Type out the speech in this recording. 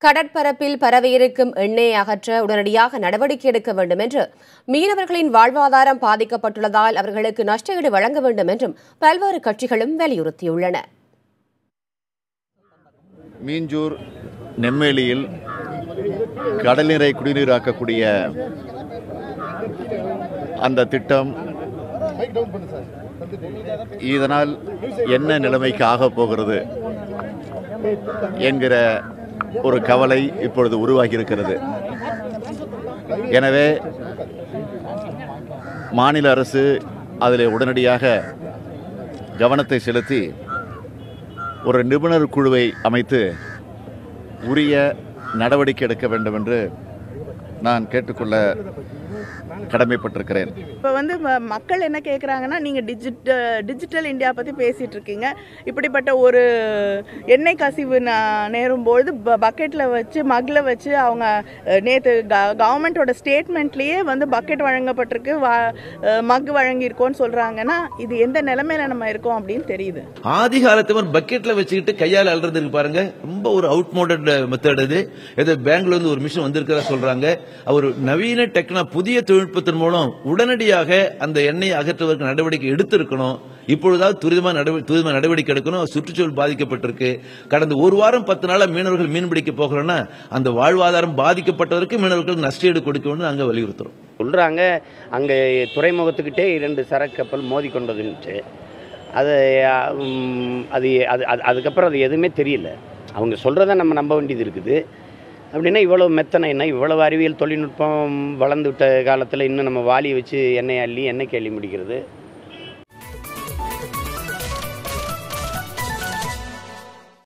கடற்பரப்பில் பரவியிருக்கும் எண்ணெயை அகற்ற உடனடியாக நடவடிக்கை எடுக்க வேண்டும் என்று மீனவர்களின் வாழ்வாதாரம் பாதிக்கப்பட்டுள்ளதால் அவர்களுக்கு நஷ்டஈடு வழங்க வேண்டும் என்றும் பல்வேறு கட்சிகளும் வலியுறுத்தியுள்ளன. மீஞ்சூர் நெம்மேலியில் கடல்நீரை குடிநீராக்கக்கூடிய அந்த திட்டம் இதனால் என்ன நிலைமைக்கு ஆகப் போகிறது என்கிற ஒரு கவலை இப்பொழுது உருவாகி இருக்கிறது. எனவே மாநில அரசு அதில் உடனடியாக கவனத்தை செலுத்தி ஒரு நிபுணர் குழுவை அமைத்து உரிய நடவடிக்கை எடுக்க வேண்டும் என்று நான் கேட்டுக்கொள்ள கடமைப்பட்டிருக்கிறேன். இப்போ மக்கள் என்ன கேட்குறாங்கன்னா, நீங்கள் டிஜிட்டல் இந்தியா பற்றி பேசிகிட்டு இருக்கீங்க. இப்படிப்பட்ட ஒரு எண்ணெய் கசிவு நேரும்போது பக்கெட்டில் வச்சு மக்கில் வச்சு அவங்க நேற்று கவர்மெண்ட்டோட ஸ்டேட்மெண்ட்லேயே பக்கெட் வழங்கப்பட்டிருக்கு, மக் வழங்கியிருக்கோன்னு சொல்கிறாங்கன்னா இது எந்த நிலைமையில நம்ம இருக்கோம் அப்படின்னு தெரியுது. ஆதி காலத்து பக்கெட்டில் வச்சுக்கிட்டு கையால் அல்றதுக்கு பாருங்க, ரொம்ப ஒரு அவுட் மோடட் மெத்தட். இது பெங்களூர்ல ஒரு மிஷன் வந்திருக்கிறதா சொல்றாங்க. அவர் நவீன புதிய தொழில்நுட்பத்தின் மூலம் உடனடியாக அந்த எண்ணெயை அகற்றுவதற்கு நடவடிக்கை எடுத்திருக்கணும். இப்பொழுதாவது துரிதமா நடவடிக்கை எடுக்கணும். சுற்றுச்சூழல் பாதிக்கப்பட்டிருக்கு. கடந்த ஒரு வாரம் 10 நாளா மீனவர்கள் மீன்பிடிக்க போகலன்னா அந்த வாழ்வாதாரம் பாதிக்கப்பட்டவருக்கு மீனவர்கள் நஷ்டஈடு கொடுக்கணும்னு அங்க வலியுறுத்துறோம். சொல்றாங்க அங்க துறைமுகத்துக்கிட்டே 2 சரக்கு கப்பல் மோதி கொண்டதுன்ட்டு. அதுக்கப்புறம் அது எதுவுமே தெரியல. அவங்க சொல்றதை நம்ம நம்ப வேண்டியது இருக்குது. அப்படின்னா இவ்வளோ மெத்தனை என்ன, இவ்வளவு அறிவியல் தொழில்நுட்பம் வளர்ந்து விட்ட காலத்தில் இன்னும் நம்ம வாளியை வச்சு எண்ணெய் அள்ளி முடிக்கிறது.